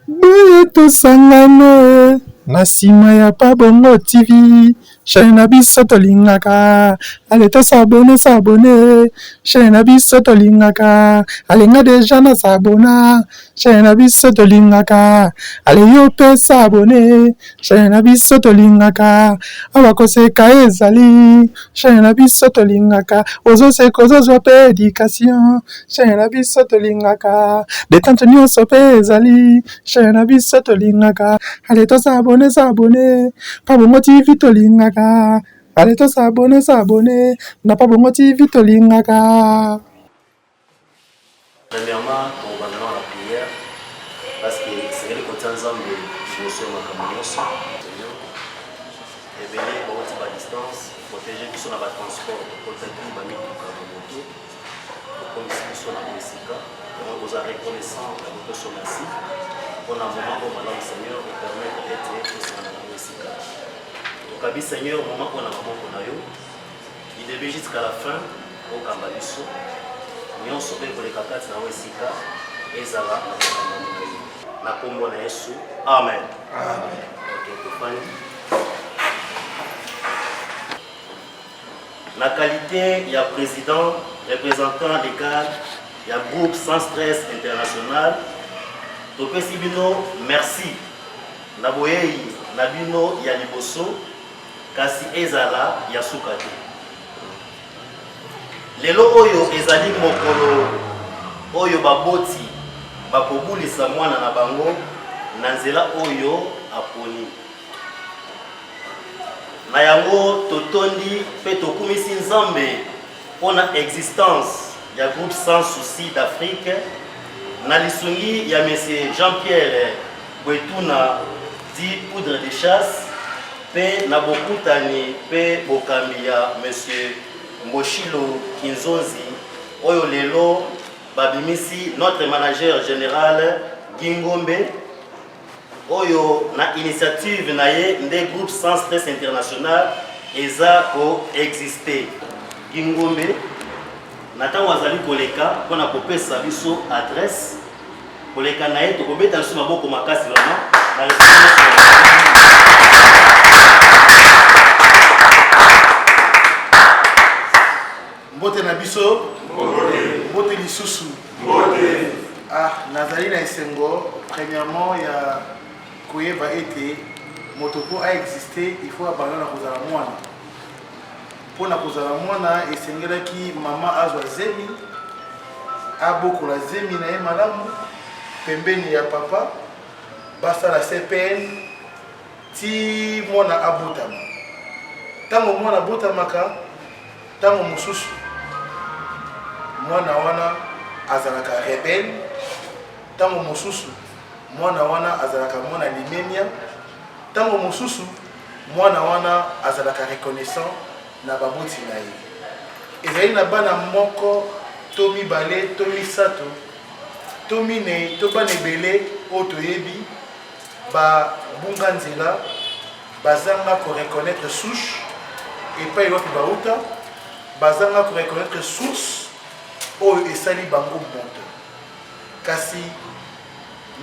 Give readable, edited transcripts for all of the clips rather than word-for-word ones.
Boyeto sangane na sima ya Pabongo TV. Chaîne na biso tolingaka. Allez to s'abonner. Chaîne na biso tolingaka. Allez nga déjà na s'abona. Chaîne na biso tolingaka. Allez yo pe s'abonner. Chaîne na biso tolingaka. Awa koseka ezali. Chaîne na biso tolingaka. Ozo seka ozo pe éducation. Chaîne na biso tolingaka. Détente nyonso pe ezali. Chaîne na biso tolingaka. Allez to s'abonner. Pabongo TV tolingaka. Allez to s'abonner. Na Pabongo TV tolingaka. Premièrement, on va dans la prière parce que c'est le côté ensemble de Josué Makamonos. Et venez à distance, protéger qui sont à la transport, protéger les familles qui sont à la moto, comme ils sont à Mexica. Et on vous a reconnaissant la moto sur merci. Pour un moment où Madame Seigneur vous permet d'être aussi à la Mexica. Donc, Abi Seigneur, au moment où on a vraiment qu'on a eu, il devait jusqu'à la fin au Kambaliso. Nyonso pe koleka kati na wesika ezala na kombo na Yesu. Amen. Amen. Okay, tofani. La qualité ya président représentant légal ya groupe Sans Stress International, topesi bino merci na boyei na bino ya liboso kasi ezala ya sukate. Lelo oyo ezali mokolo oyo baboti bakobulisa mwana na bango na nzela oyo aponi. Na yango totondi pe tokumisi nzambe mpona existence ya groupe Sans Souci d'Afrique na lisungi ya Monsieur Jean-Pierre Bwetuna dit poudre de chasse pe na bokutani pe bokambi ya Monsieur Moshilo Kinzonzi oyo lelo babimisi notre manager général Gingombe oyo na initiative na ye nde groupe Sans Stress International eza ko exister. Gingombe natango azali koleka mpona kopesa biso adresse koleka na ye tokobeta biso maboko makasi vraiment na Mbote na biso, mbote lisusu. Nazali na esengo, premièrement, ya koyeba ete motoko a existé, il faut abandonner na kozala mwana. Po na kozala mwana esengelaki mama azwa zemi, abokola zemi na ye malamu, pembeni ya papa, basala CPN, ti mwana abotama. Tango mwana abotamaka, tango mosusu mwana wana azalaka rebelle, tango mosusu mwana wana azalaka mwana limemia, tango mosusu mwana wana azalaka reconnaissant na baboti na ye. Ezali na bana moko to mibale to misato to minei to bana ebele oyo toyebi babunga nzela bazanga ko reconnaître souche epai wapi bauta, bazanga ko reconnaître source oyo esali bango moto. Kasi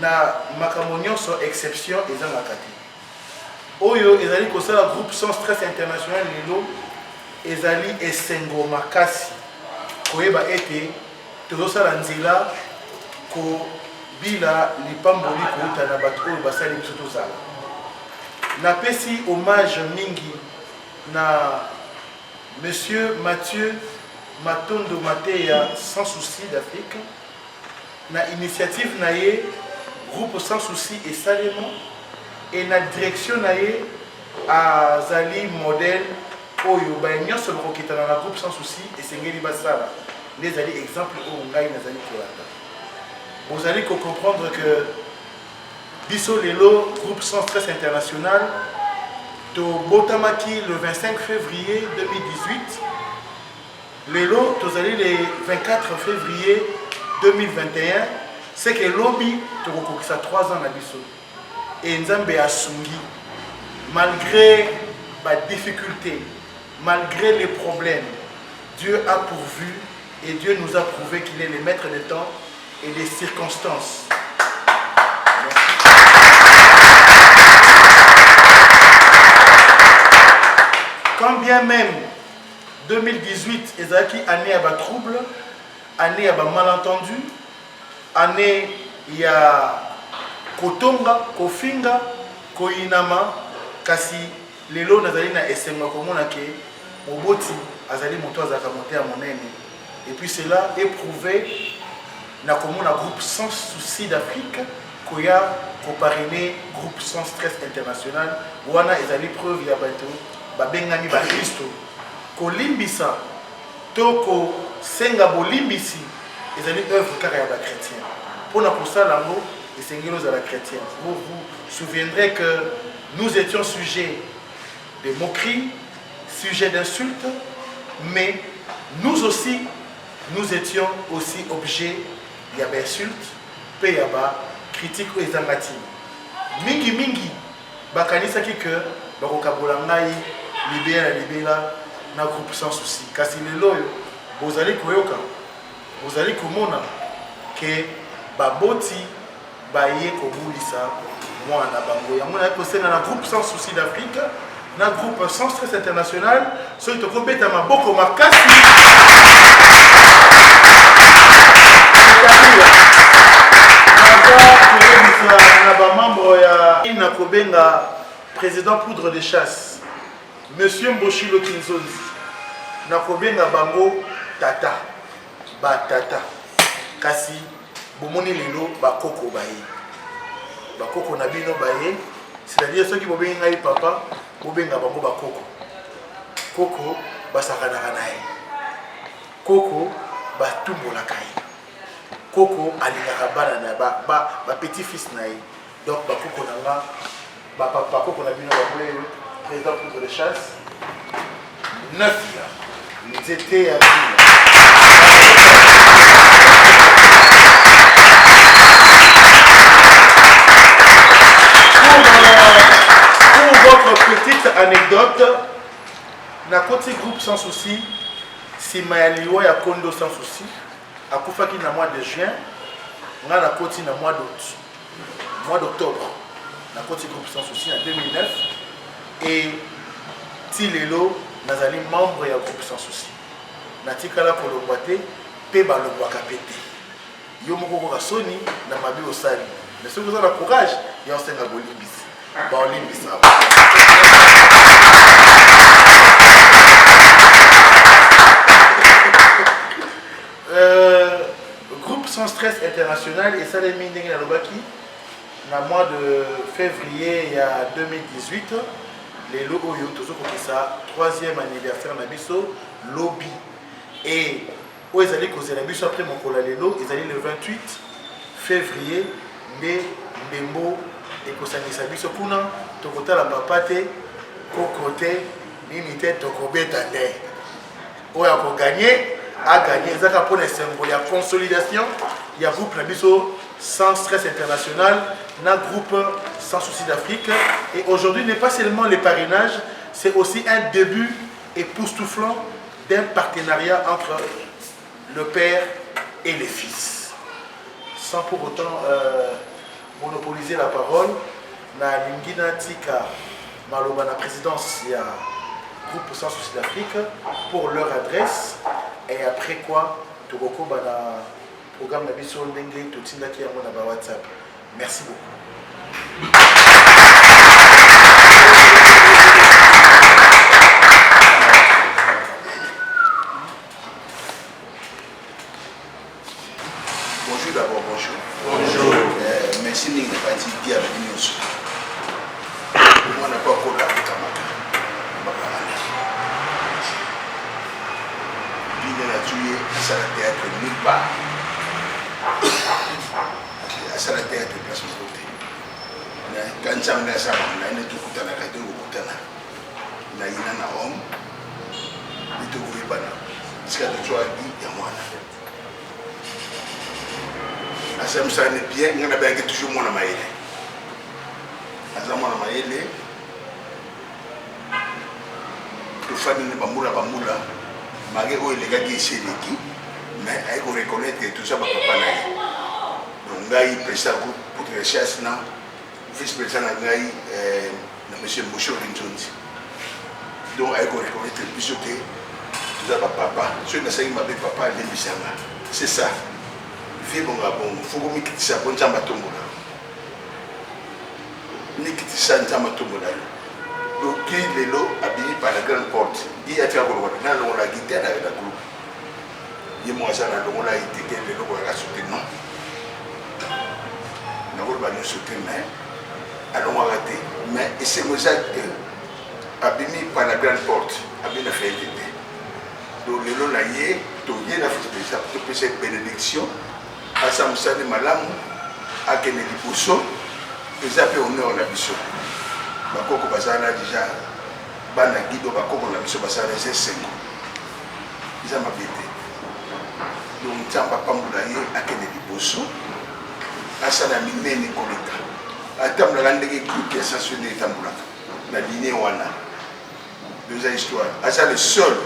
na makambo nyonso exception ezangaka te. Oyo ezali kosala groupe Sans Stress International lelo ezali esengo makasi koyeba ete tozosala nzela kobila lipamboli kouta na bato oyo basali biso tozala. Napesi hommage mingi na Monsieur Mathieu Matondo Mateya Sans Souci d'Afrique na initiative na ye groupe Sans Souci et Salemo et na direction na ye azali modèle oyo ba nyonso lokokitana na groupe Sans Souci et sengeli basala les ali exemple oyo ngai nazali kolanda. Vous allez comprendre que biso lelo groupe Sans Stress International to botamaki le 25 février 2018. Lelo tozali le 24 février 2021. C'est que lobby to kokokisa 3 ans na biso. Et Nzambe asungi malgré les difficultés, malgré les problèmes, Dieu a pourvu et Dieu nous a prouvé qu'il est le maître des temps et des circonstances. Quand bien même 2018 ezalaki année ya trouble, année ya malentendu, année ya kotonga, kofinga, koinama, kasi lelo nazali na esenga komona ke Moboti azali moto azaka monté à monene. Et puis cela est prouvé na komona groupe sans souci d'Afrique koya koparrainé groupe sans stress international wana ezali preuve ya bato babengani ba Kristo kolimbisa toko senga bolimbisi ezali œuvre kaka ya ba chrétien pona kosala ngo esengelo za la chrétienne. Vous vous souviendrez que nous étions sujets de moqueries, sujets d'insultes, mais nous aussi nous étions aussi objets ya ba insultes pe ya ba critique ou ezangati mingi mingi bakanisa ki que bakokabola ngai libéra na groupe sans souci kasi lelo bozali koyoka bozali komona ke baboti baye kobulisa mwana bango yango na kosenga na groupe sans souci d'Afrique na groupe sans stress international so itokobeta maboko makasi na membre ya Inakobenga président poudre de chasse monsieur Mboshilo Kinzonzi Nakobenga bango tata batata kasi bomoni lelo bakoko baye bakoko na bino baye c'est-à-dire ceux qui bobenga ngai papa bobenga bango bakoko koko basakanaka na ye koko batumbolaka ye koko alingaka bana na ba petit fils na ye donc bakoko na nga bakoko na bino bango président poudre de chasse 9 ils étaient à pour votre petite anecdote na côté groupe sans souci si Mayaliwa ya Kondo sans souci akufaki na mois de juin nga na côté na mois d'octobre na côté groupe sans souci en 2009 et tilelo nazali membre ya groupe sans souci natikala kolongwa te pe balongwaka pete yo moko koka soni na mabi osali mais soki oza na courage ya osenga bolimbisi baolimbisa groupe sans stress international esalemi ndenge nalobaki na mois de février ya 2018 lelo oyo tozokokisa 3e anniversaire na biso lobby et oyo ezali kozela biso après mokolo lelo ezali le 28 février nde ndembo ekosangisa biso kuna tokotala papa te koko te nini te tokobeta nde oyo akoganye aganye ezaka mpona symbole ya consolidation ya groupe na biso sans stress international na groupe sans souci d'Afrique. Et aujourd'hui n'est pas seulement le parrainage, c'est aussi un début époustouflant d'un partenariat entre le père et les fils. Sans pour autant monopoliser la parole, na Lingina Tika Maloba, la présidence il y a groupe sans souci d'Afrique pour leur adresse et après quoi Togoko bana programme na biso ndenge totinda ki yango na ba WhatsApp. Merci beaucoup. Bonjour d'abord, bonjour. Bonjour. Merci de pas dire à nous. Moi, n'a pas encore la camarade. Il a tué à la théâtre nulle part. À la théâtre place de côté. Quand ça me laisse à moi, tout coûte à la radio ou coûte à la. Il y a un homme. Il te voulait pas là. Parce qu'il y a des choses à dire, il y a moi là. Asam ça n'est bien, il y a bien toujours mon amaïle. Asam mon amaïle. Tout fan ne bamula bamula. Malgré où les gars qui essaient de qui, mais il faut reconnaître que tout ça va pas là. ngai président groupe pour recherche na vice-président na ngai na monsieur Mosho Rinjonzi. Donc avec reconnaître biso que tout ça papa, ceux na sayi mabe papa le bisanga. C'est ça. Vie bon bon, faut que mikitisa bon tamba tombola. Mikitisa tamba tombola. Donc qui lelo habillé par la grande porte. Il y a fait encore na la guitare avec la groupe. Il moi ça na longola été que lelo ko la sauter non. Na ko ba nous sauter mais allons arrêter. Mais c'est moi ça habillé par la grande porte. Habillé fait été. Donc lelo la yé to yé na fait ça to peut cette bénédiction à Samsane malamu à Kennedy Bosso et ça fait honneur la biso. Bakoko bazana déjà bana guido bakoko la biso basana c'est 5 ans. Ils ont m'habité. Donc tamba pambula yé à Kennedy Bosso à sana minene koleka. Atamla landeke qui est sanctionné tambula. La lignée wana. Deux histoires. À ça le seul.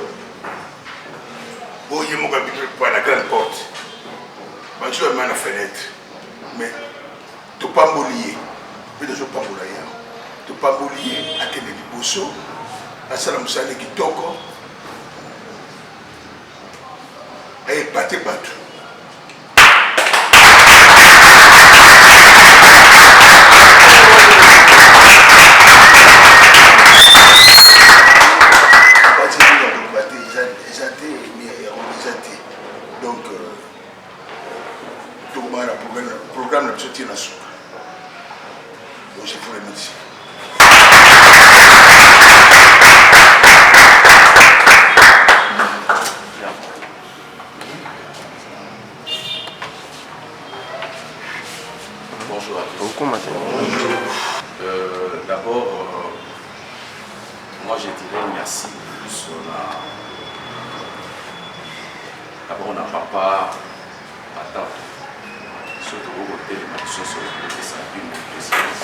Bon, il m'a habité par la grande porte. Je vais à la fenêtre, mais tu n'as pas oublié, tu n'as pas oublié, tu n'as pas oublié à Kennedy Bosso, à Salam Sane qui toko, et battu battu. Programme de soutien à soi. Donc je vous remercie. Bonjour à tous. D'abord, moi je dirais merci plus d'abord on n'a pas attendre. Surtout au côté de ma chose sur le ça une présidence.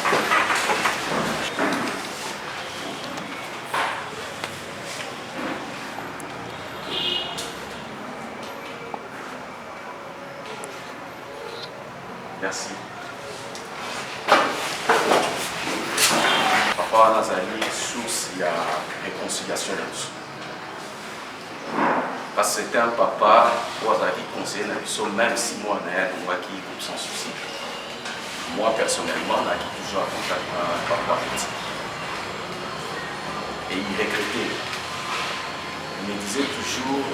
Merci. Papa Nazali, source, il y a réconciliation là-dessus. Parce que c'était un papa qui a conseillé même si moi on qui sans souci. Moi personnellement, on a toujours en contact avec papa petit. Et il regrettait. Il me disait toujours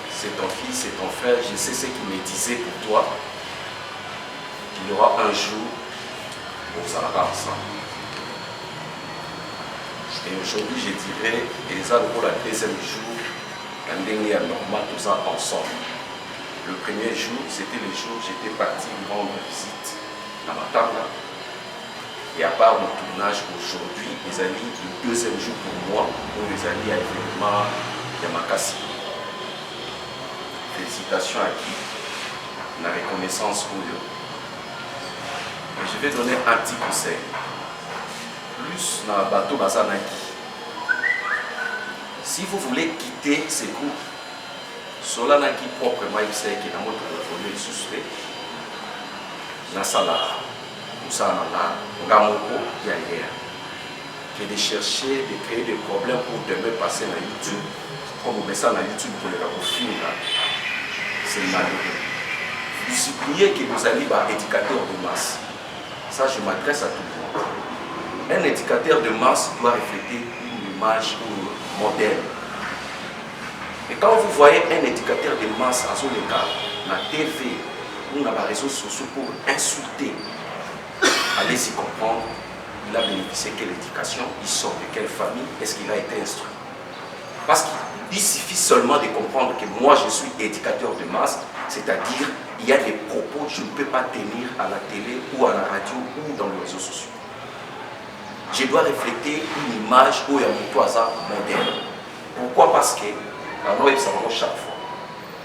c'est ton fils, c'est ton frère, je sais ce qu'il me disait pour toi. Il y aura un jour où ça va ensemble. Et aujourd'hui, je dirais, et ça pour le deuxième jour, normal tout ça ensemble. Le premier jour, c'était le jour où j'étais parti rendre visite à ma table. Et à part mon tournage aujourd'hui, les amis, le deuxième jour pour moi, où les amis à l'événement Yamakasi. Félicitations à qui? La reconnaissance pour eux. Et je vais donner un petit conseil. Plus dans le bateau Bazanaki. Si vous voulez quitter ces groupes, cela n'a qui proprement il sait qu'il y a un autre volet suspect. La sala, ou ça là, que de chercher, de créer des problèmes pour demain passer dans YouTube, comme vous mettez ça dans YouTube pour les films, c'est malheureux. Vous suppliez que vous allez être éducateur de masse. Ça, je m'adresse à tout le monde. Un éducateur de masse doit refléter une image modèle. Et quand vous voyez un éducateur de masse à son écart, la TV ou dans les réseaux sociaux pour insulter, allez s'y comprendre, il a bénéficié de quelle éducation, il sort de quelle famille, est-ce qu'il a été instruit. Parce qu'il suffit seulement de comprendre que moi je suis éducateur de masse, c'est-à-dire il y a des propos que je ne peux pas tenir à la télé ou à la radio ou dans les réseaux sociaux. Je dois refléter une image où il y a mon hasard modèle. Pourquoi? Parce que, alors ça va chaque fois.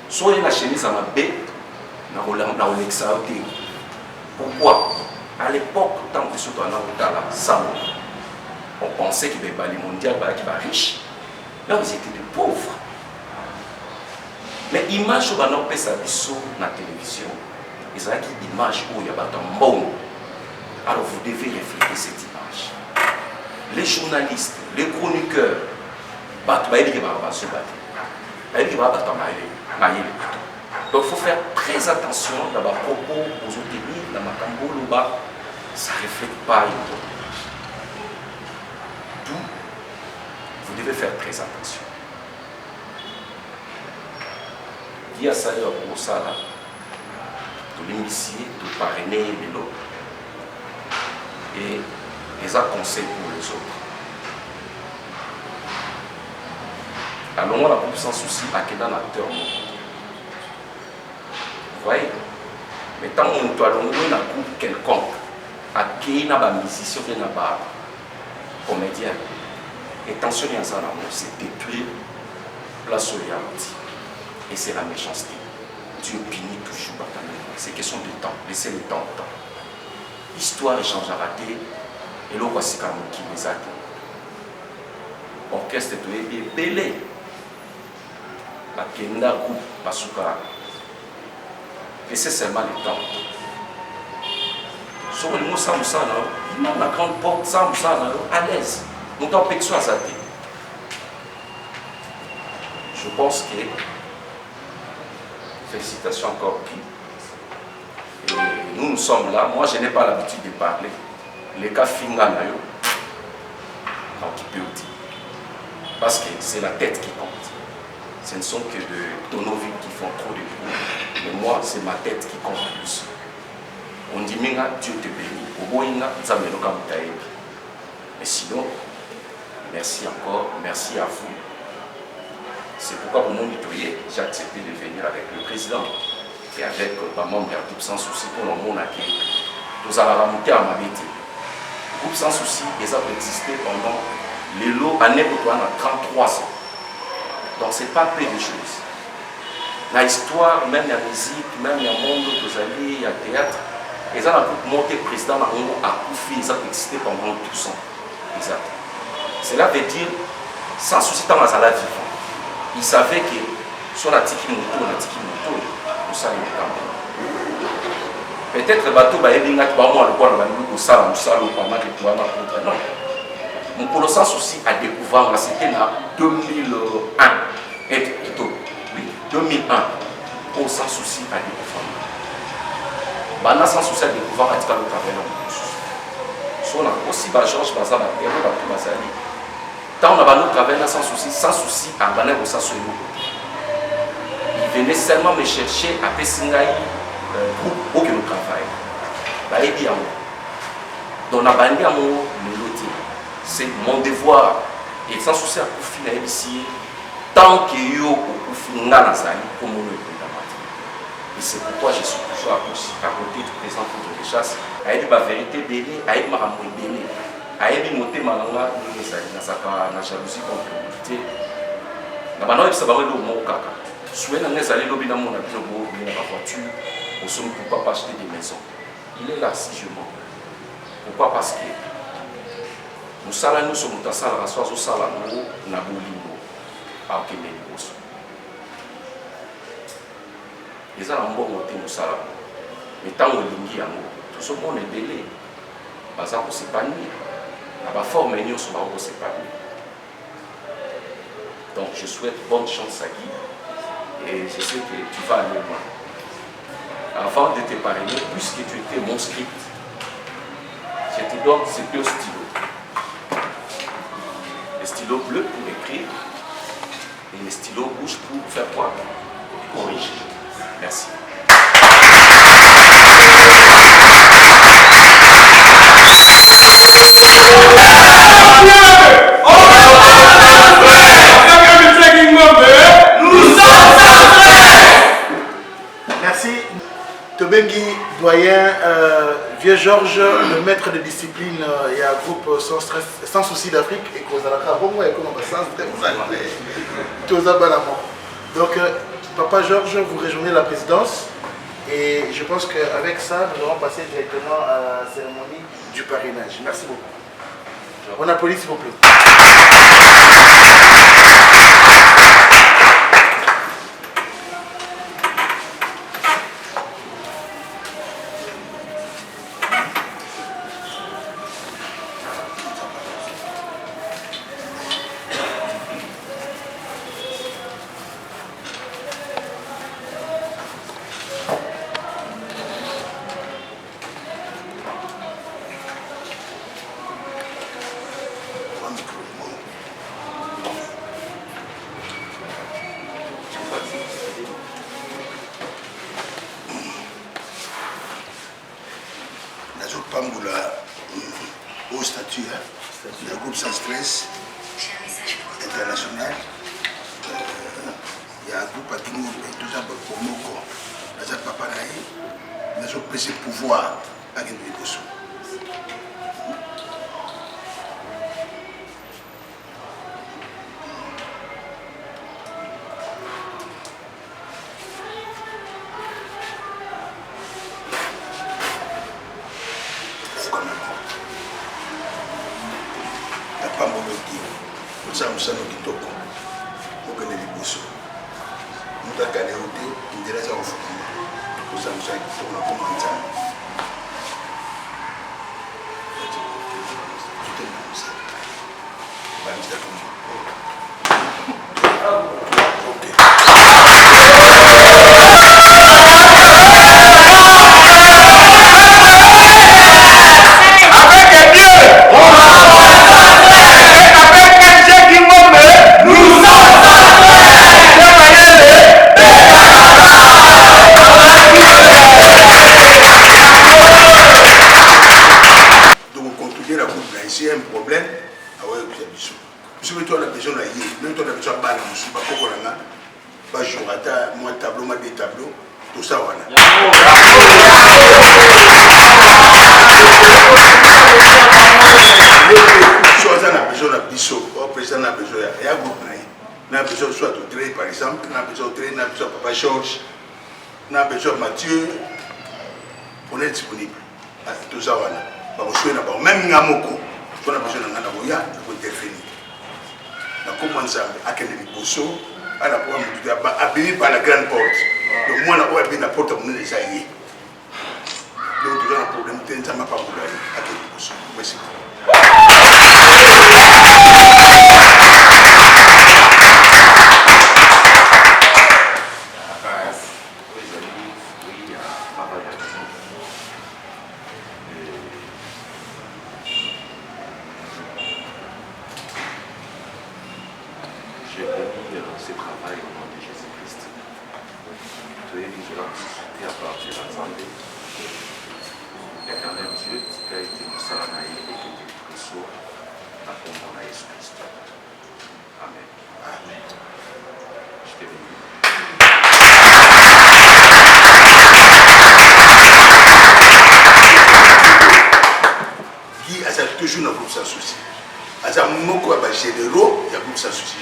Soit il y a une chemise à ma baie, pourquoi? À l'époque, tant que ce soit on pensait que les mondial qui riche. Là, vous étiez des pauvres. Mais l'image où on a fait ça dans la télévision, ils ont une image où il y a un bon. Alors vous devez refléter cette image. Les journalistes, les chroniqueurs, donc il faut faire très attention dans les propos, aux opinions, dans ma cambo, ça ne reflète pas une bonne image. D'où vous devez faire très attention. Via ça, il y a pour ça, de l'initier, de parrainer les lots et les conseils pour les autres. Alors, on a beaucoup sans souci à quel acteur. Vous voyez? Mais tant qu'on doit avoir un groupe quelconque, à qui n'a pas musicien, n'a pas comédien, et attention à ça, c'est détruire la solidarité. Et c'est la méchanceté. Dieu punit toujours. C'est question de temps. Laissez le temps au temps. L'histoire échange à rater. Et l'eau voici comme qui les a dit. Orchestre de belé. La kenda groupe Basuka. Laissez seulement le temps. Sur le mot Samoussa, il y a la grande porte Samoussa à l'aise. Nous avons péché à Zate. Je pense que félicitations encore. Et nous sommes là. Moi, je n'ai pas l'habitude de parler. Les cas finga na yo, parce que c'est la tête qui compte. Ce ne sont que de tonoviques qui font trop de bruit. Mais moi, c'est ma tête qui compte plus. On dit minga, Dieu te bénit. Oboinga, Zamenoka Moutaïbi. Mais sinon, merci encore, merci à vous. C'est pourquoi au monde nettoyé, j'ai accepté de venir avec le président et avec ma membre du groupe sans souci pour le monde à qui nous allons remonter à ma bêtise. Le groupe sans souci, ils ont existé pendant les lots années où on a 33 ans. Donc ce n'est pas peu de choses. La histoire, même la musique, même le monde, vous allez, il y a le théâtre, ils ont monté président à Koufi, ils ont existé pendant 12 ans. Exact. Cela veut dire, sans souci, dans la vie. Il savait que sur la tiki moto, nous savons peut-être le bateau va être un peu moins le point de nous ça, nous savons pas mal de toi, non. Mon colossal souci à découvert, c'était en 2001. Et plutôt, oui, 2001. Au sans souci à découvert. Bana sans souci à découvert, à le travail. Soit aussi, Georges Baza, Batou Bazali. Tant on a notre travail sans souci, à Bané au Sassoué. Il venait seulement me chercher à Pessingaï, groupe où nous travaillons. Donc, on a banni à mon mélodie. C'est mon devoir. Et sans souci à Koufina ici, tant qu'il y a Koufina Nazali, comme on le dit. Et c'est pourquoi je suis toujours à côté du président de chasse. A dit la vérité, béni, a dit ma ramouille béni. Ayebi moté malanga ni ezali na saka na jalousie complicité na bana ça va le mot kaka souhait na ezali lobi na mona bino bo na voiture au somme pourquoi pas acheter des maisons. Il est là si je mens. Pourquoi? Parce que nous sala nous sommes dans sala raso so sala no na bolingo a kende boso ezala mbongo moté nous sala mais tant olingi yango tout ce monde est belé baza ko s'épanouir. La forme est nous sommes séparés. Donc je souhaite bonne chance à Guy et je sais que tu vas aller loin. Avant de te parler, puisque tu étais mon script, je te donne ces deux stylos. Le stylo bleu pour écrire et le stylo rouge pour faire quoi? Corriger. Merci. Merci. Tobengi, doyen, vieux Georges, le maître de discipline, il y a un groupe sans souci d'Afrique et donc, Papa Georges, vous rejoignez la présidence et je pense qu'avec ça, nous allons passer directement à la cérémonie du parrainage. Merci beaucoup. On applaudit s'il vous plaît. statut, il y a un groupe sans stress international, il y a un groupe à Kingoumbe, tout ça pour Moko, dans un papa naïe, dans un PC pouvoir à Kingoumbe. Musano kitoko okene liboso mutu akale ote ndela za ofukama kusa musaki kitoko na koma nzambe Georges, n'a besoin de Mathieu, on est disponible. Tout ça, même Namoko, on a besoin de Nanaboya, pour intervenir. On commence à Kennedy Bosso, à la porte, à venir par la grande porte. Donc, moi, on a bien la porte, on est déjà y. Donc, tu as un problème, tu n'as pas voulu à Kennedy Bosso. Merci. Toujours dans le groupe sans souci. À ça, Moko a généraux, il y a un groupe sans souci.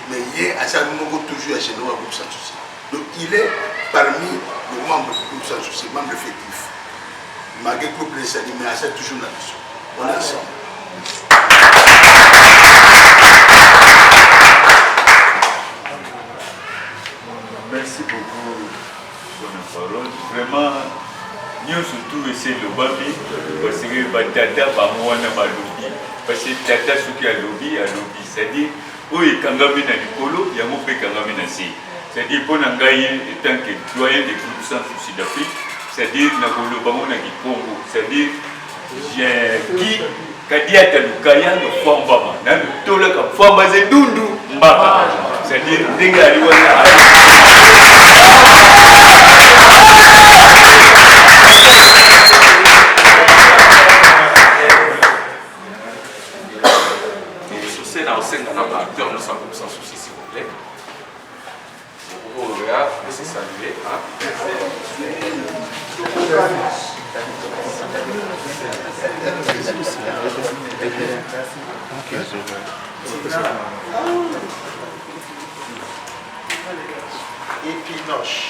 Mais il est à ça, Moko toujours à généraux, un groupe sans souci. Donc il est parmi les membres du groupe sans souci, membre effectif. Malgré le groupe les animés, à ça toujours dans le on est ensemble. Merci beaucoup pour la parole. Vraiment, nous surtout essayer le babi parce que Batata va mouana malobi. Parce que Tata ce qui a lobby, c'est-à-dire, où il kangami na likolo, il y a mon père kangami na si. C'est-à-dire, pour Nangaï, étant que doyen des groupes sans souci d'Afrique, c'est-à-dire, Nagolo Bango Nagi Congo, c'est-à-dire, j'ai qui Kadiata Lukaya, le Fambama, n'a le tola comme Famba Zedundu, Mbaka. C'est-à-dire, Dégari sans souci, s'il vous plaît. Vous regardez, laissez saluer. Épinoche.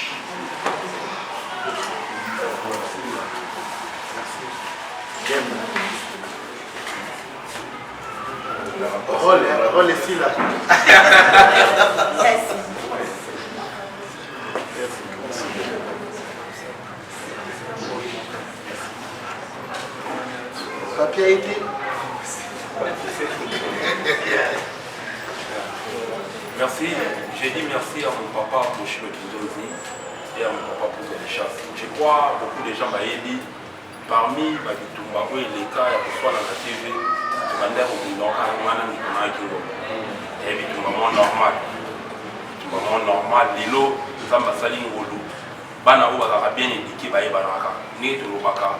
Rôle ici là. Papier a été. Merci, j'ai dit merci à mon papa pour le Kindozi et à mon papa pour les chasses. Je crois beaucoup de gens m'ont dit parmi les cas, il y a la TV, normal. Lilo, ça m'a sali ngolo. bana oyo bazalaka bien éduqué bayebanaka ndenge tolobaka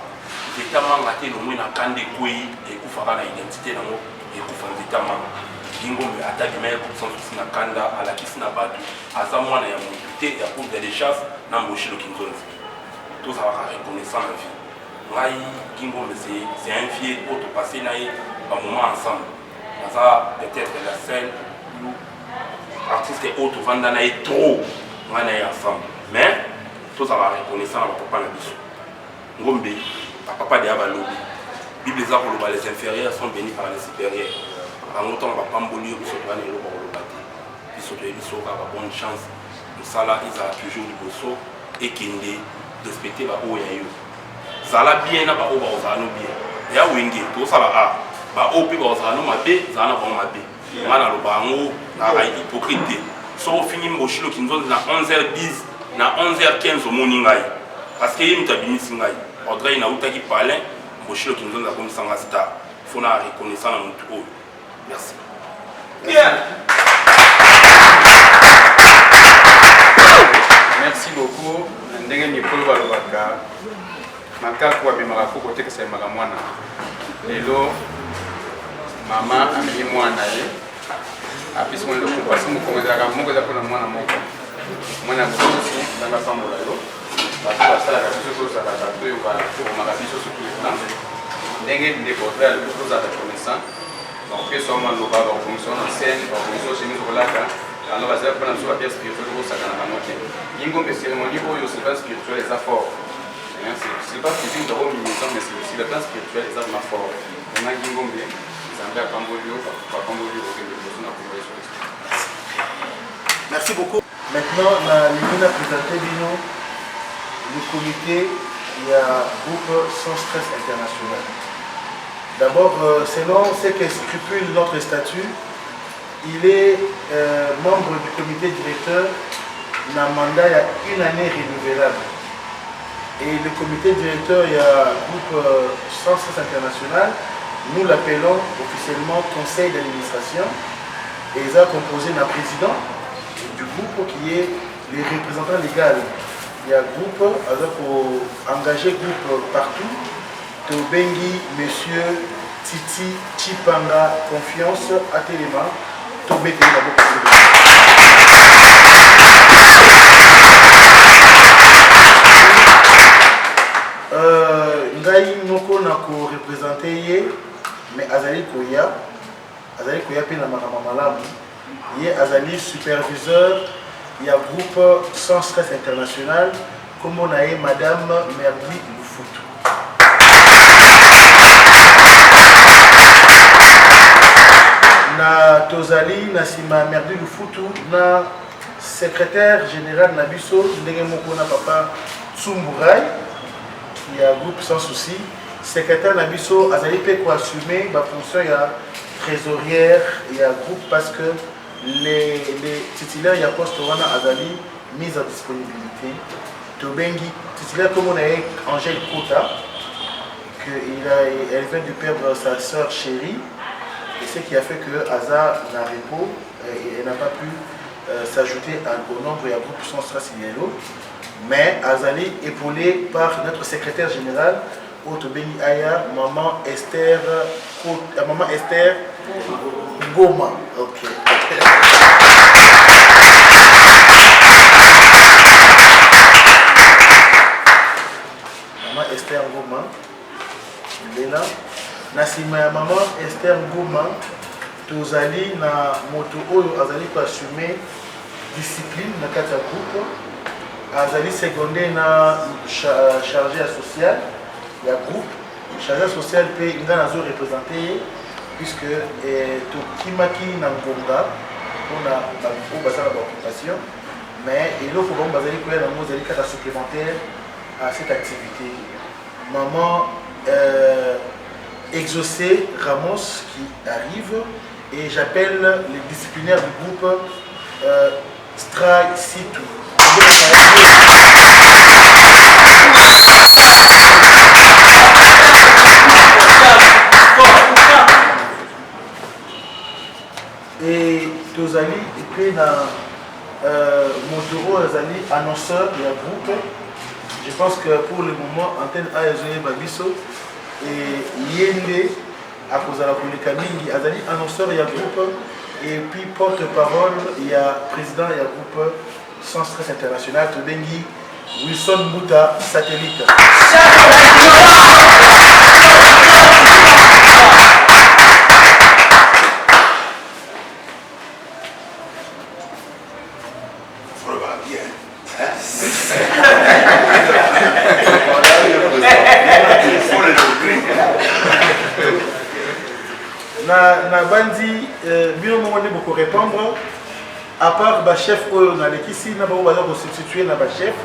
nzeta manga te lomwe na kanda ekwei ekufaka na identité nango ekufa nzeta manga Ngingombe ataki meilleur pour son souci na kanda alakisi na bato aza mwana ya motu te ya cour de chasse na Mboshilo Kinzonzi tozalaka reconnaissant na vie ngai Ngingombe c'est un vieux oyo topase na ye bamoment ensemble aza peut-être la scène artiste oyo tovanda na ye trop ngai na ye ensemble mais tozalaka reconnaissant na bapapa na biso Ngombe bapapa deya balobi bible eza koloba les inférieurs sont bénis par les supérieurs en autant va pas mourir biso to ana eloko koloba te biso to biso ka bonne chance mosala ezala toujours liboso ekende respecter ba oyo ya yo zala bien na ba oyo bazala no bien ya wenge tosala a ba oyo pe bazala no mabe zala na ba mabe ngana loba yango na hypocrite so fini Mboshilo Kinzonzi na 11h10 na 11h15 omoni ngai parce que ye mutabimisi ngai Audrey na utaki palin Mboshilo Kinzonzi akomisanga star fona reconnaissant na mutu oyo. Merci. Bien. Merci beaucoup. Ndenge mikolo balobaka makaku abimaka koko tekesa yemaka mwana lelo mama amemi mwana ye apesi mwana loko pasi mokongo ezalaka moko eza mpona mwana moko mwana ya mosusu ndanga pambola yo bato basalaka biso tozalaka toyoka tokomaka biso soki leta ndenge ndeko otoya lelo tozalaka connaissant donc que soit mal loba ba fonction en scène ba fonction chez nous kolaka alors bazala pour la pièce spirituelle ko sakana na moté Ngingombe cérémonie oyo c'est pas spirituel les efforts c'est pas physique d'abord mais c'est aussi le plan spirituel les efforts fort on a Ngingombe Zambia Cambolio pas Cambolio au Kenya na progrès. Merci beaucoup. Maintenant la ligne présenter bino le comité il y a groupe sans stress international. D'abord, selon ce que scrupule notre statut, il est membre du comité directeur d'un mandat il y a une année renouvelable. Et le comité directeur, il y a groupe sans stress international, nous l'appelons officiellement conseil d'administration. Et il est composé d'un président du groupe qui est les représentants légaux. Il y a groupe, pour engager groupe partout. Tobengi, monsieur Titi Chipanga, confiance à Téléma, Tobete Ngai Moko Nako représenté, mais Azali Koya pe na Maramamalamu, Azali superviseur, il y a groupe sans stress international, comme on a madame Merdi Lufutu. Na Tozali, na Sima Merdi Lufutu, na secrétaire général Nabiso, ndenge moko na papa Tsumburai, qui a groupe sans souci. Secrétaire Nabiso, Azali peut assumer la fonction, il y a trésorière, il y a groupe parce que les titulaires, il y a poste Azali mise en disponibilité. Tobengi, titulaire comme on a Angèle Kota, elle vient de perdre sa soeur chérie. Et ce qui a fait que Aza n'a repos et n'a pas pu s'ajouter au nombre et à groupe sans stress Yellow. Mais Azali épaulé par notre secrétaire général, Otobeni Aya, maman Esther Goma. Ok. Maman Esther Goma. Il est là. Nasima ya maman Esther Ngoma tozali na moto oyo azali ko assumer discipline na kati ya groupe azali secondé na chargé social ya groupe chargé social pe nga nazo représenter puisque tokimaki na ngonga pona ba bazala ba occupation mais eloko bon bazali ko ya na mozali kata supplémentaire à cette activité maman Exaucé Ramos qui arrive et j'appelle les disciplinaires du groupe Stray Situ. Et Tozali et puis Montoro Azali annonceur de la groupe Je pense que pour le moment, Antenne A est Babiso et Yende, à cause de la Mingi, Azali, annonceur, il y a groupe, et puis porte-parole, il y a président, il y a groupe Sans Stress International, Tobengi, Wilson Bouta, satellite. Na bandi bino mo ne beaucoup répondre à part ba chef oyo na lekisi na ba baza ko substituer na ba chef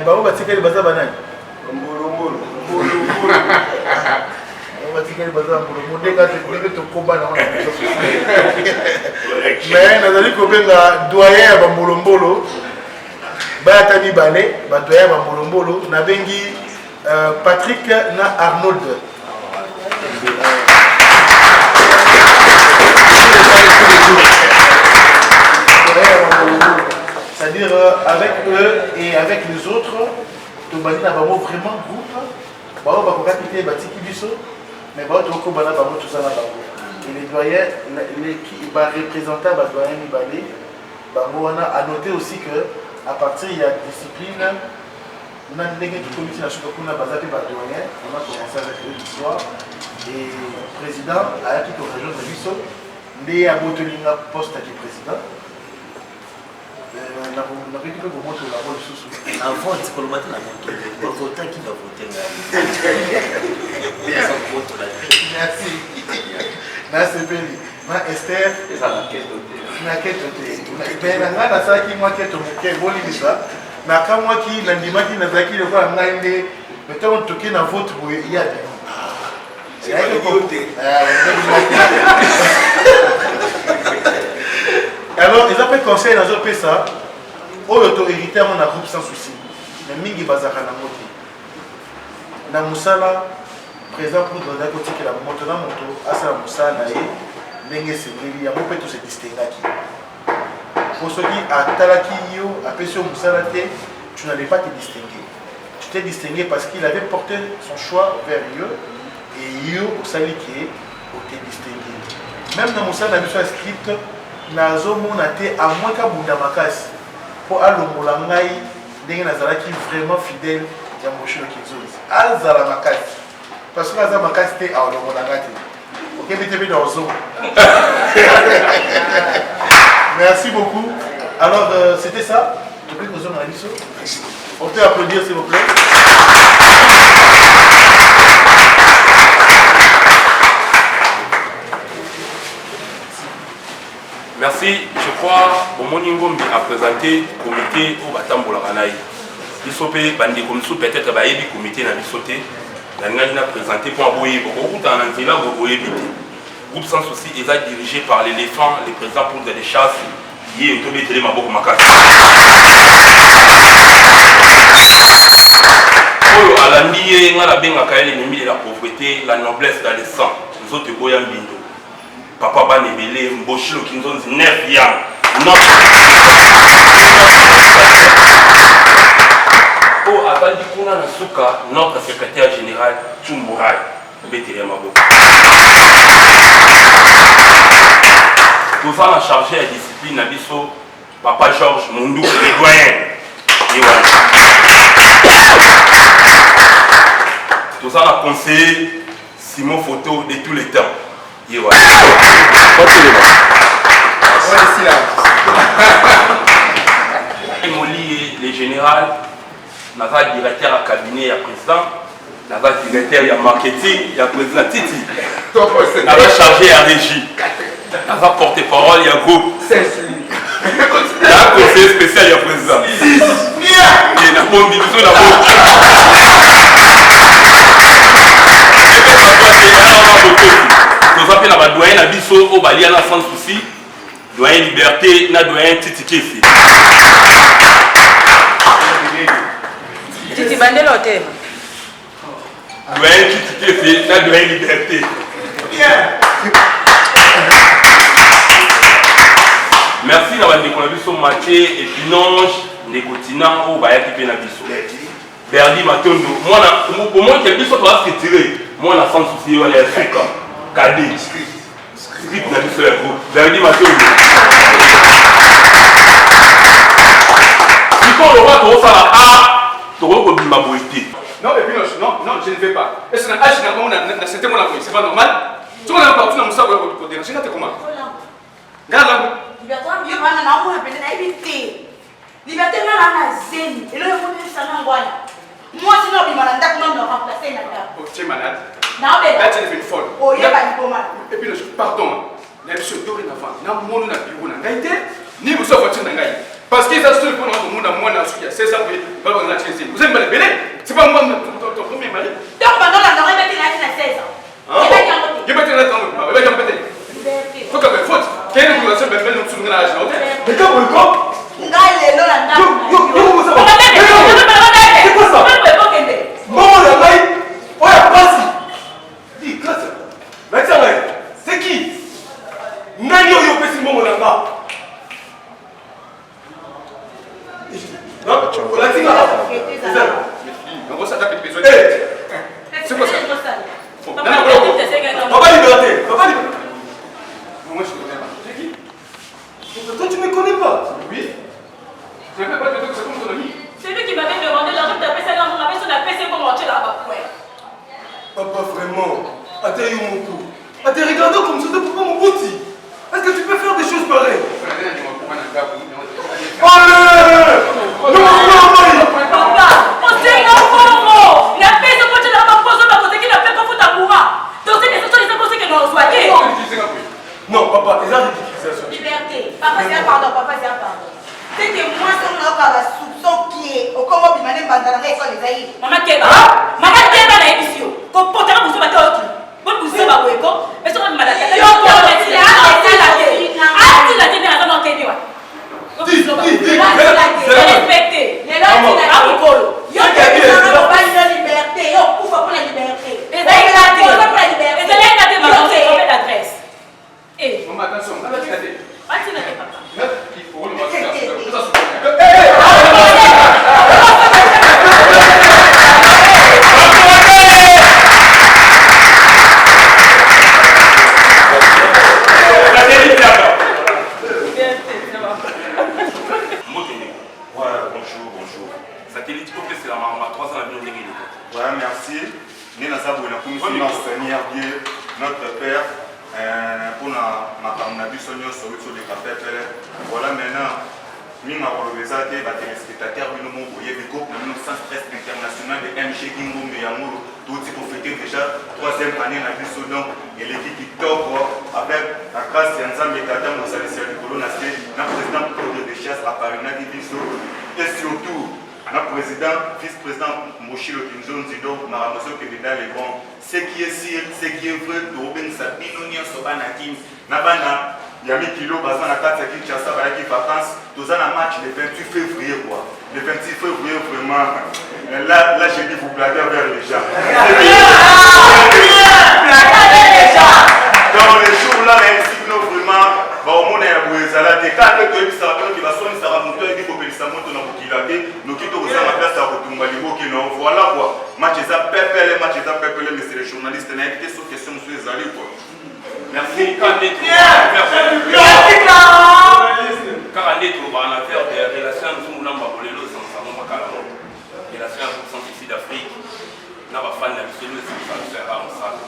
ba ba tikeli baza banani mbolo ba tikeli baza mbolo ndeka to komba na wana mais nazali ko benga doyen ya ba mbolo ba tani bale ba doyen ba mbolo na bengi Patrick na Arnold. C'est-à-dire avec eux et avec les autres, tu vas dire vraiment groupe, bah on va pas quitter Batiki Bisso, mais bah tu vas comprendre tout ça là. Et les doyens, les représentants, bah doyens Nibalé, bah on a noté aussi que à partir il y a discipline, on a délégué du comité national qu'on a basé par doyens, on a commencé avec eux l'histoire et le président a quitté la région de Bisso, mais a obtenu un poste de président. Avant, tu peux le mettre dans mon qui va voter. Merci. Merci, Béli. Ma Esther. Na alors, ils appellent conseil dans un ça. Auto-hérité, on a groupe sans souci. Mais mingi bazaka na moti. Na musala, présent pour donner à côté que la moto na moto, asa la musala et n'engé se briller, ya mopeto se distinguer. Pour ceux qui a talaki yo, a pesio musala te, tu n'allais pas te distinguer. Tu t'es distingué parce qu'il avait porté son choix vers eux et yo au sali qui est pour te distinguer. Même dans musala, la mission script. Nazomona te à moins qu'à Bouddha Makasi pour alongola ngai ndenge nazalaki vraiment fidèle ya moshilo kizozi azala makasi parce que azala makasi te alongola ngati OK bité dans zo. Merci beaucoup. Alors c'était ça. On peut applaudir s'il vous plaît. Merci. Je crois que Moningombi a présenté le comité au Batambola Ranaï. Il faut peut-être le comité n'a sauté. Il a présenté pour Aboye. Groupe sans souci est dirigé par l'éléphant, le président pour des chasses. Il est tombé de Maboko Makasi. À la niée, on a bien l'ennemi de la pauvreté, la noblesse dans le sang. Nous autres, Boyambindo. Papa Banebele, Mboshilo Kinzon, 9 ans. Notre secrétaire général, Tchumburai, Bétélé Maboko. Tout ça, on a chargé la discipline, Nabiso, Papa Georges Mundou, les doyens. Tout ça, on a conseillé Simon Photo de tous les temps. Moli, le général, le directeur à cabinet, il président, le directeur, il marketing, il président Titi, il chargé à régie, il porte-parole, il y a groupe, il y a un conseiller spécial, il y a président. Il y a une bonne division là-bas. Nous appelons la doyen Nabiso au Baliana sans souci, doyen Liberté, na doyen Titi Kessi. Titi Bandelo thème. Doyen Titi Kessi, na doyen Liberté. Merci na bandi ko Nabiso Maté et Pinonge, Négotina au Bayaki Nabiso. Verdi Matondo, moi, pour moi, quelque chose doit se retirer. Moi, on a sans souci, on est un truc. Cadé. Script, on a dit sur le groupe. Verdi Matondo. Si on le voit, on va tu vois que ma beauté. Non, et puis non, je ne vais pas. Et c'est un âge qui c'était mon appui, c'est pas normal. Tu m'as pas tout dans mon sabre pour dire, c'est comment? Regarde là. Liberté, mieux pas dans mon appel, n'a évité. Liberté, non, la zéni. Et là, il faut ça, non, voilà. Moi, sinon, il m'a dit que non, remplacer la. Oh, tu es malade. Non, mais là, tu es une folle. Oh, il y a pas de mal. Et puis, pardon, la mission dorénavant, n'a mon nom à bureau, n'a gaïté, ni vous savez voiture n'a gaïté. Parce que ça se trouve pour nous, moi, il y a 16 ans, vous aimez les bébés? C'est pas moi, ton premier mari. Donc, maintenant, on aurait été là, il a 16 ans. Il va être là, il va être là. Faut que je faute. Quelle est la seule belle nous souvenons à l'âge? Mais quand vous le comprenez? C'est quoi ça? Maman la maille. Ouais, vas-y. Dis, classe. Maintenant, c'est qui? Nani yo pesi momo nanga. Non, on l'a dit là. C'est ça. On va s'attaquer les besoins. C'est quoi ça? Papa liberté. Papa liberté. Moi je connais pas. C'est qui? Toi tu me connais pas? Oui. Je ne sais pas que c'est comme ton ami. C'est lui qui m'avait demandé l'argent de taper ça dans mon avis sur la PC pour manger là-bas. Papa, vraiment. Attends, mon coup. Attends, regardons comme ça, pourquoi mon bouti? Est-ce que tu peux faire des choses pareilles? Papa, on sait non, il a fait ce que tu n'as pas posé, mais qu'il a fait comme vous t'amoura. Donc c'est des choses que nous soignons. Non, papa, les arts de liberté. Papa, c'est un pardon, papa, c'est un pardon. C'est que moi, c'est un soupçon qui est au Congo, puis madame Bandana, école des Aïe. Maman Keba. Maman Keba, la émission. Comme pour t'avoir besoin de toi, bon, vous savez, ma boéco, mais c'est madame Keba. Respecté. Les gens qui l'ont dit, il y a la liberté. Il faut pour la liberté. Et ça, il a dit pour la liberté. Et ça, il a dit pour l'adresse. Eh. Maman, attention. Attendez, papa. Il faut le voir. Voilà, merci. Nous avons notre père pour voilà maintenant. Nous avons des téléspectateurs de sans stress international de MG Kingo Yamour, tout pour fêter déjà 3e année dans le donc et l'équipe qui top avec la grâce de Nzambe Tata Moussa Likolo, le président de chasse à Paris, et surtout le président, vice-président Moshilo Kinzo Nzido, Maramoso Kebeda Lebon, ce qui est sûr, ce qui est vrai, Robin Sabino, Sobanakim, Nabana. Il y a mis kilo basant la carte qui Kinshasa avec les vacances. Tous un match le 28 février quoi. Le 26 février vraiment. Là j'ai dit vous blaguez vers les gens. Dans les jours là, les signaux vraiment. Bon, on est à Bouezala. Des cas de qui va sonner ça va monter et qui peut ça monte dans le kilomètre. Nous qui te vous en place à Rotumba Libo qui non. Voilà quoi. Match ça pépé, match ça pépé, mais c'est les journalistes qui n'ont été sur question sur les allées quoi. Merci. Car on est trop en affaire des relations nous n'avons pas volé l'eau sans savoir pas la mort. Relations avec le ici d'Afrique. N'a pas fan de l'absolu, ça nous fera en salle.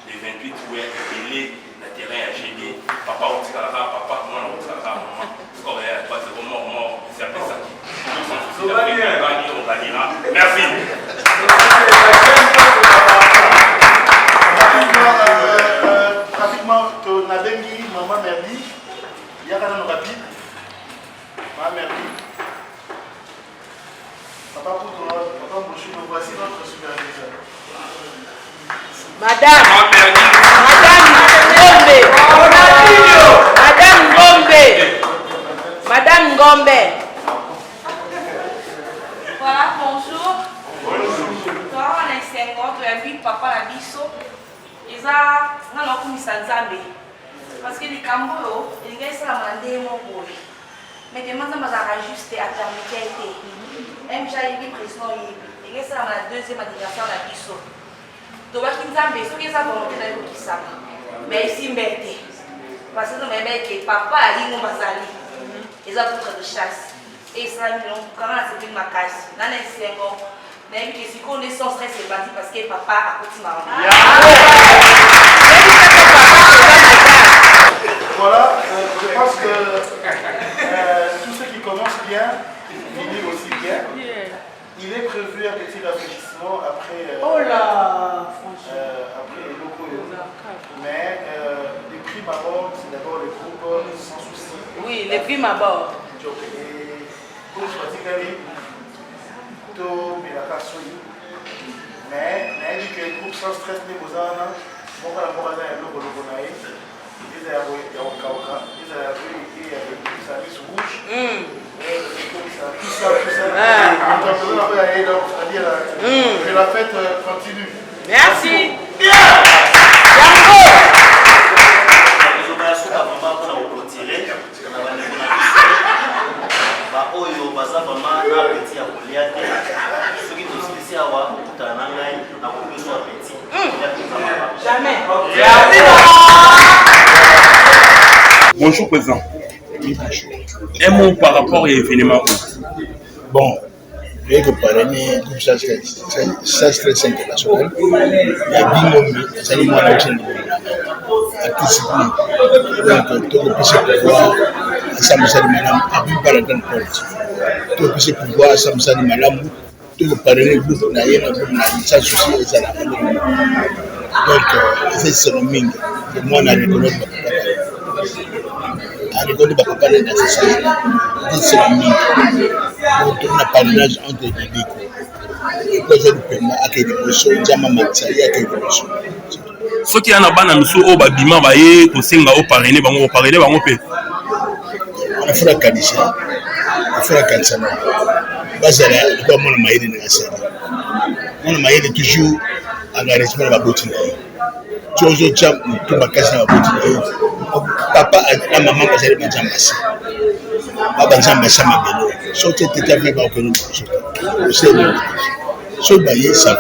Les 28 où est belé, le terrain a gêné. Papa au Tzikara, papa, moi au Tzikara, maman. Score est pas de mort, c'est un peu ça. On gagnera. Merci. Rapidement, tu as bengi maman Merdi. Il y a un rapide. Maman Merdi. Papa pour toi, papa Bouchou, voici notre superviseur. Madame Ngombe. Voilà, bonjour. Toi, on est 50, tu as vu papa la biso. Ils ont Nzambe. Parce que les Cambodges, ils ont demandé mon boy. Mais demande à juste à terminer. Même j'ai président c'est la deuxième anniversaire de la biso. Donc, je suis ce qui est volonté de mais ici, parce que nous papa a dit nous bazali. Ils ont pour de chasse. Et ça, nous, quand c'est une macasse, dans les 5 ans, mais si on est sans stress, c'est parti parce que papa a continué. Voilà, je pense que tout ce qui commence bien finit aussi bien. Il est prévu un petit rafraîchissement après après les locaux. Mais les primes à bord, c'est d'abord les groupes sans souci. Oui, les primes à bord. Et pour choisir tout mais la casse. Mais il dit que les groupes sans stress les beaux ans, bon quand la mort est logo naïf. Ils ont que la fête continue. Merci. Jamais. Bonjour président. Un mot par rapport à l'événement. Bon, je vais parrainer le groupe SAS international. Il y a 10 membres, ça y est, moi, à tout ce qui donc, tout le pays pouvoir, à Samsari Malam, à plus par la grande porte. Tout le pays pouvoir, à Samsari Malam, tout le parrainer le groupe Naïen, le groupe Naïen, ça suffit, et ça n'a pas de donc, c'est le mingue. Et moi, on a reconnu le papa de la société. C'est la mingue. On tourne le parrainage entre les deux. Et puis, je vais permettre à quelques personnes, Jama Matsa, il y a quelques personnes. Ce qui est en bas, nous sommes au Babima, au Senga, au parrainé, au parrainé, au paix. On fait la Kadisha, on fait la Kansana. Bazala, le quoi, mon maïd est dans la mon maïd est toujours en arrêtement de la bottine. Tu as toujours tout ma casse dans la bottine. Papa a la maman, parce qu'elle est dans la masse. Papa est dans la masse, ma belle. Sauf que tu es fait par le sauf que ça va.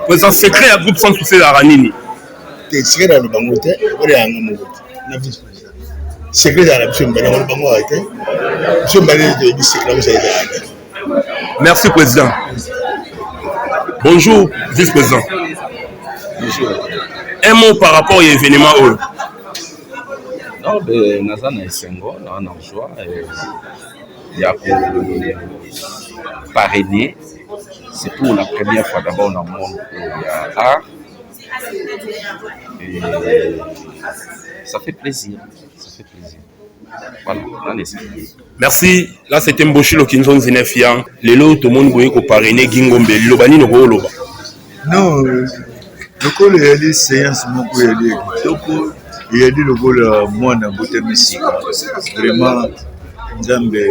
Président secret à groupe sans souci à Ranini. Tu es secret dans le bangote, on est à un secret dans la mission, dans le bangote. Merci président. Bonjour vice-président. Un mot par rapport à l'événement. Non, mais Nazana et Sengo, on a joie. Il y a pour parrainer. C'est pour la première fois d'abord dans le monde où il y a art. Et ça fait plaisir. Ça fait plaisir. Voilà, on est. Merci. Là, c'était Mboshilo Kinzon Zinefia. Les lots, tout le monde voulait qu'on parrainer Gingombe. Lobani no go loba. Non, le col est allé séance mon coup est allé. Il a dit le col moi na beauté musique. Vraiment, Nzambe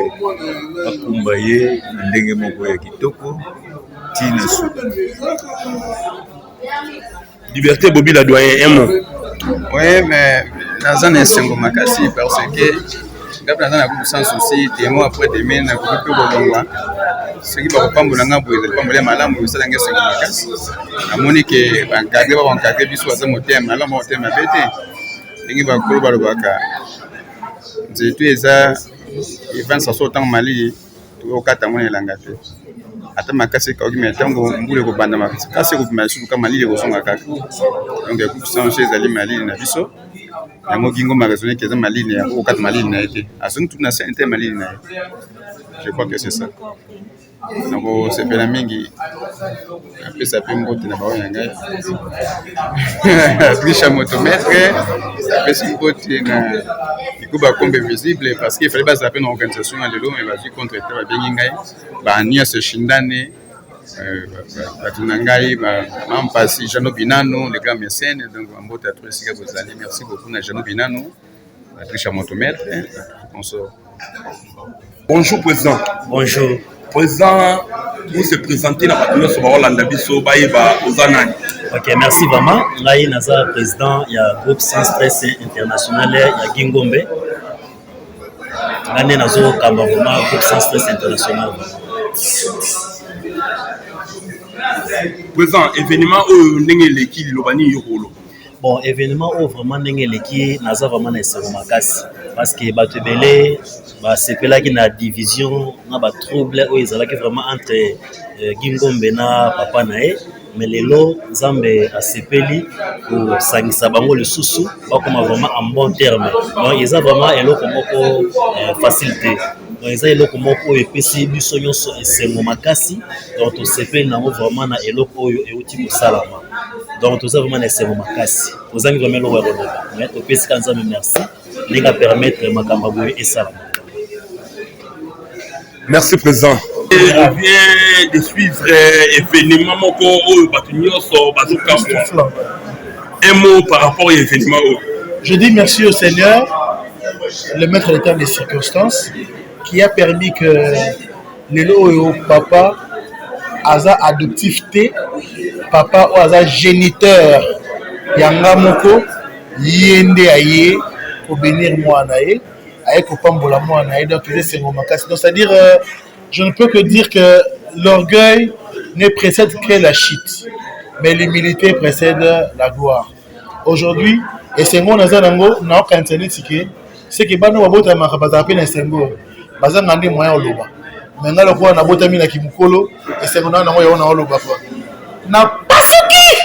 akumbaye ndenge moko ya kitoko. Tina su. Liberté Bobby la doyen un mot. Oui, mais dans un instant makasi parce que dans un groupe sans souci, des mois après des mains, un groupe de ce qui va pas me l'engager, pas me les malams, vous savez que c'est makasi. À Monique, un cadre biso à mon thème, alors mon thème a pété. Il va courir le baka. C'est tout ça. Il va s'asseoir en Mali, au Catamoué langate. Ata makasi ka okime tango mbule ko banda makasi kasi ko bimasu ka malile ko songa kaka donc ya ku sans chez ali malile na biso ya mo gingo magazoné ke za malile ya ko kat malile na été asun tout na sainte malile na je crois que c'est ça donc c'est bien mingi après ça peut mbote na bawo yanga tricha motomètre après c'est mbote na ikuba kombe visible parce qu'il fallait pas appeler une organisation à l'élo mais vas-y contre était bien ngai ba nia se shindane batunangai ba mampasi Jano Binano les grands mécènes donc mbote à tous les gars vous allez merci beaucoup na Jano Binano tricha motomètre consort. Bonjour président. Bonjour. Président, vous se présentez dans la partie sur Hollande Biso Baïba Ozanani. Ok, merci vraiment. Là, il y a un président, il y a un groupe sans stress international, il y a Gingombe. Là, il y a un groupe sans stress international. Présent, événement où n'est l'équipe Lobani Yolo. Bon, événement où vraiment n'est l'équipe Naza vraiment n'est Makasi. Parce que Batubele, c'est là qu'il y a division, il y a trouble, où ils sont vraiment entre Gingombe et Papa Nae. Mais les lots, Zambe a sepeli pour Sangisabango le sous-sous, comme vraiment en bon terme. Donc, ils ont vraiment un lot comme facilité. Donc, ils ont un lot comme PC, du soignon, c'est mon makasi. Donc, on sepeli vraiment un lot et outil pour salama. Donc, tout ça vraiment c'est mon makasi. Vous avez vraiment le rôle. Mais au PC, quand ça me merci, les gars permettent ma campagne et salama. Merci, Président. On vient de suivre l'événement un mot par rapport à l'événement. Je dis merci au Seigneur, le maître de temps des circonstances, qui a permis que les lots et papa, Aza adoptif, papa ou Aza géniteur, Yanga Moko, Yende Aye, pour bénir moi Nae, avec Opambola moi Nae, donc c'est mon macasse. Donc c'est-à-dire, je ne peux que dire que l'orgueil ne précède que la chute, mais l'humilité précède la gloire. Aujourd'hui, et c'est mon azanango, n'a aucun internet, c'est que Bano Wabota m'a rappelé un sengo, Bazan Nandi moyen au loba. Maintenant, le roi n'a pas mis la Kimukolo, et c'est mon an au loba. N'a pas ce qui